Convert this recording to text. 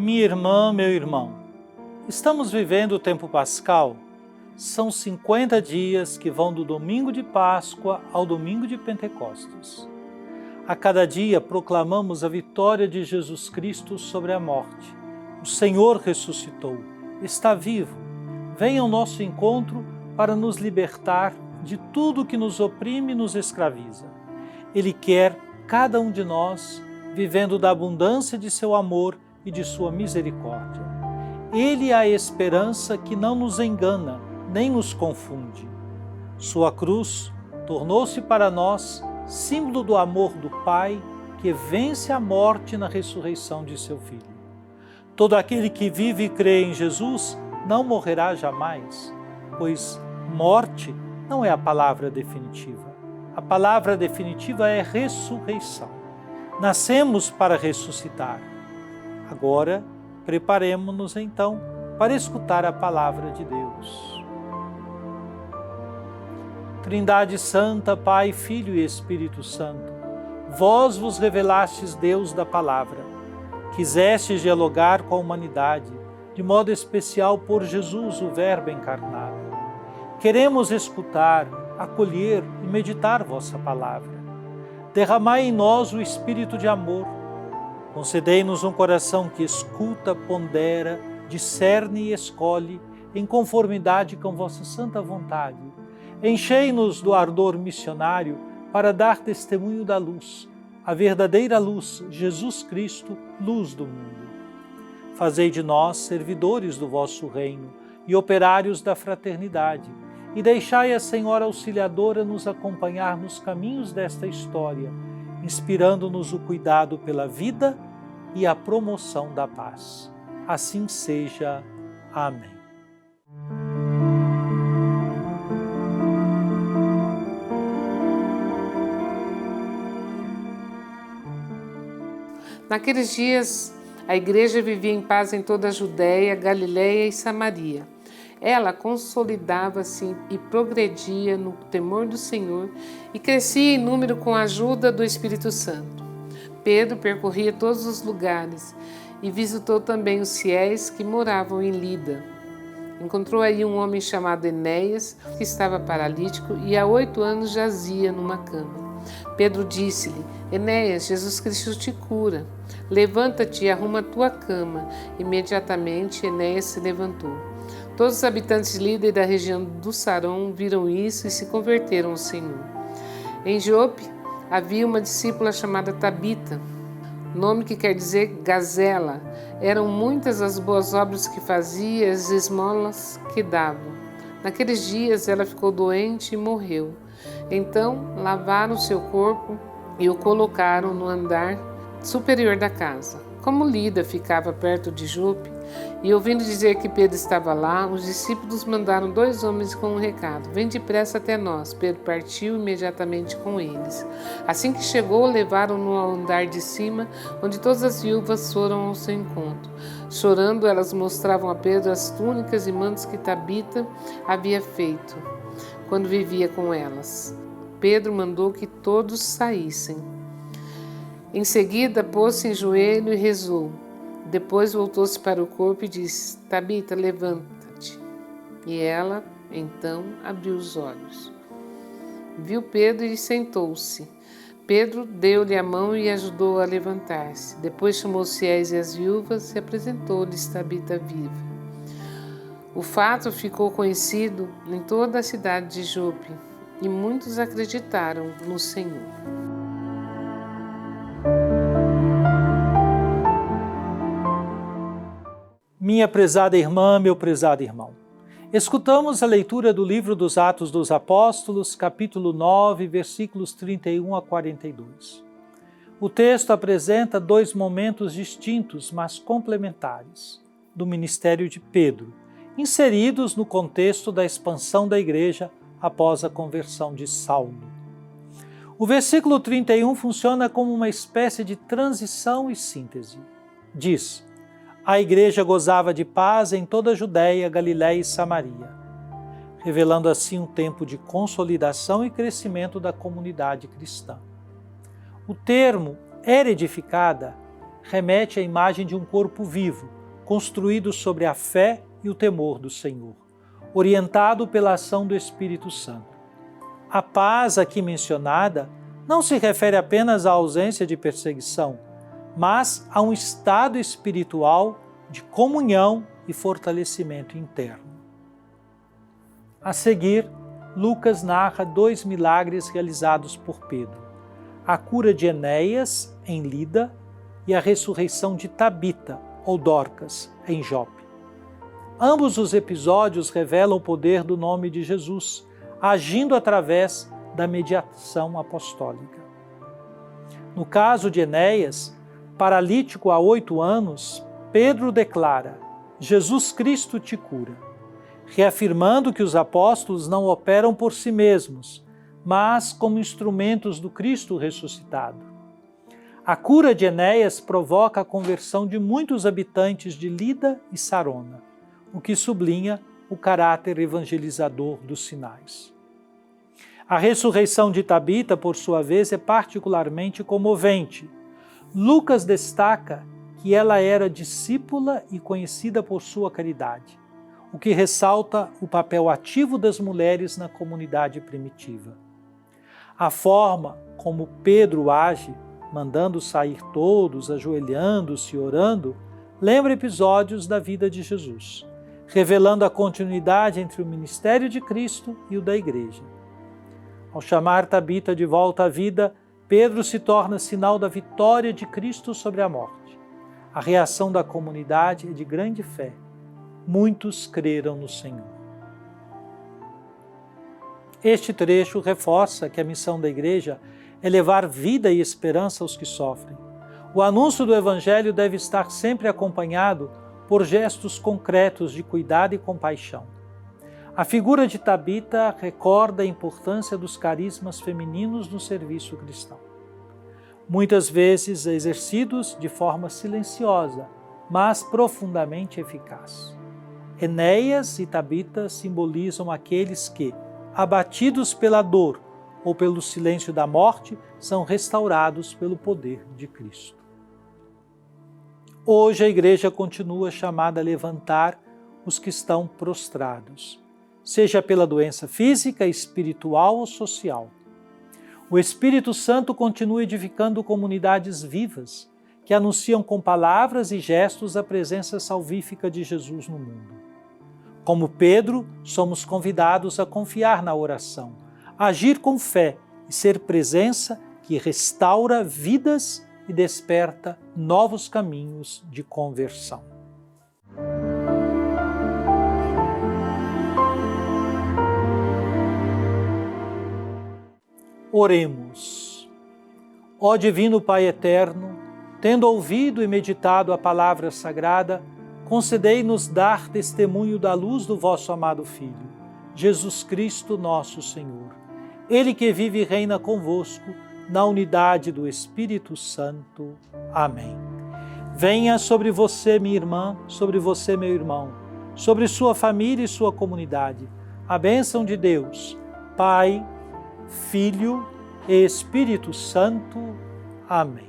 Minha irmã, meu irmão, estamos vivendo o tempo pascal. São 50 dias que vão do domingo de Páscoa ao domingo de Pentecostes. A cada dia proclamamos a vitória de Jesus Cristo sobre a morte. O Senhor ressuscitou, está vivo. Venha ao nosso encontro para nos libertar de tudo que nos oprime e nos escraviza. Ele quer cada um de nós vivendo da abundância de seu amor e de sua misericórdia. Ele é a esperança que não nos engana, nem nos confunde. Sua cruz tornou-se para nós símbolo do amor do Pai que vence a morte na ressurreição de seu Filho. Todo aquele que vive e crê em Jesus não morrerá jamais, pois morte não é a palavra definitiva. A palavra definitiva é ressurreição. Nascemos para ressuscitar. Agora, preparemo-nos então para escutar a palavra de Deus. Trindade Santa, Pai, Filho e Espírito Santo, vós vos revelastes Deus da palavra, quisestes dialogar com a humanidade, de modo especial por Jesus, o Verbo encarnado. Queremos escutar, acolher e meditar vossa palavra. Derramai em nós o espírito de amor. Concedei-nos um coração que escuta, pondera, discerne e escolhe, em conformidade com vossa santa vontade. Enchei-nos do ardor missionário para dar testemunho da luz, a verdadeira luz, Jesus Cristo, luz do mundo. Fazei de nós servidores do vosso reino e operários da fraternidade, e deixai a Senhora Auxiliadora nos acompanhar nos caminhos desta história, inspirando-nos o cuidado pela vida e a promoção da paz. Assim seja. Amém. Naqueles dias, a igreja vivia em paz em toda a Judéia, Galiléia e Samaria. Ela consolidava-se e progredia no temor do Senhor e crescia em número com a ajuda do Espírito Santo. Pedro percorria todos os lugares e visitou também os fiéis que moravam em Lida. Encontrou aí um homem chamado Enéas, que estava paralítico e há 8 anos jazia numa cama. Pedro disse-lhe: Enéas, Jesus Cristo te cura. Levanta-te e arruma a tua cama. Imediatamente Enéas se levantou. Todos os habitantes de Lida e da região do Saron viram isso e se converteram ao Senhor. Em Jope havia uma discípula chamada Tabita, nome que quer dizer gazela. Eram muitas as boas obras que fazia e as esmolas que dava. Naqueles dias ela ficou doente e morreu. Então lavaram seu corpo e o colocaram no andar superior da casa. Como Lida ficava perto de Jope, e ouvindo dizer que Pedro estava lá, os discípulos mandaram 2 homens com um recado: vem depressa até nós. Pedro partiu imediatamente com eles. Assim que chegou, levaram-no ao andar de cima, onde todas as viúvas foram ao seu encontro. Chorando, elas mostravam a Pedro as túnicas e mantos que Tabita havia feito quando vivia com elas. Pedro mandou que todos saíssem. Em seguida, pôs-se em joelho e rezou. Depois voltou-se para o corpo e disse: Tabita, levanta-te. E ela, então, abriu os olhos. Viu Pedro e sentou-se. Pedro deu-lhe a mão e ajudou-a a levantar-se. Depois chamou os fiéis e as viúvas e apresentou-lhes Tabita viva. O fato ficou conhecido em toda a cidade de Jope e muitos acreditaram no Senhor. Minha prezada irmã, meu prezado irmão, escutamos a leitura do livro dos Atos dos Apóstolos, capítulo 9, versículos 31 a 42. O texto apresenta 2 momentos distintos, mas complementares, do ministério de Pedro, inseridos no contexto da expansão da igreja após a conversão de Saulo. O versículo 31 funciona como uma espécie de transição e síntese. Diz: a igreja gozava de paz em toda a Judéia, Galiléia e Samaria, revelando assim um tempo de consolidação e crescimento da comunidade cristã. O termo era edificada remete à imagem de um corpo vivo, construído sobre a fé e o temor do Senhor, orientado pela ação do Espírito Santo. A paz aqui mencionada não se refere apenas à ausência de perseguição, mas a um estado espiritual de comunhão e fortalecimento interno. A seguir, Lucas narra 2 milagres realizados por Pedro: a cura de Enéas, em Lida, e a ressurreição de Tabita, ou Dorcas, em Jope. Ambos os episódios revelam o poder do nome de Jesus, agindo através da mediação apostólica. No caso de Enéas, paralítico há 8 anos, Pedro declara: Jesus Cristo te cura, reafirmando que os apóstolos não operam por si mesmos, mas como instrumentos do Cristo ressuscitado. A cura de Enéas provoca a conversão de muitos habitantes de Lida e Sarona, o que sublinha o caráter evangelizador dos sinais. A ressurreição de Tabita, por sua vez, é particularmente comovente. Lucas destaca que ela era discípula e conhecida por sua caridade, o que ressalta o papel ativo das mulheres na comunidade primitiva. A forma como Pedro age, mandando sair todos, ajoelhando-se e orando, lembra episódios da vida de Jesus, revelando a continuidade entre o ministério de Cristo e o da Igreja. Ao chamar Tabita de volta à vida, Pedro se torna sinal da vitória de Cristo sobre a morte. A reação da comunidade é de grande fé. Muitos creram no Senhor. Este trecho reforça que a missão da Igreja é levar vida e esperança aos que sofrem. O anúncio do Evangelho deve estar sempre acompanhado por gestos concretos de cuidado e compaixão. A figura de Tabita recorda a importância dos carismas femininos no serviço cristão. Muitas vezes exercidos de forma silenciosa, mas profundamente eficaz. Enéas e Tabita simbolizam aqueles que, abatidos pela dor ou pelo silêncio da morte, são restaurados pelo poder de Cristo. Hoje a Igreja continua chamada a levantar os que estão prostrados, seja pela doença física, espiritual ou social. O Espírito Santo continua edificando comunidades vivas, que anunciam com palavras e gestos a presença salvífica de Jesus no mundo. Como Pedro, somos convidados a confiar na oração, a agir com fé e ser presença que restaura vidas e desperta novos caminhos de conversão. Oremos. Ó Divino Pai Eterno, tendo ouvido e meditado a palavra sagrada, concedei-nos dar testemunho da luz do vosso amado Filho, Jesus Cristo nosso Senhor. Ele que vive e reina convosco, na unidade do Espírito Santo. Amém. Venha sobre você, minha irmã, sobre você, meu irmão, sobre sua família e sua comunidade, a bênção de Deus, Pai, Filho e Espírito Santo. Amém.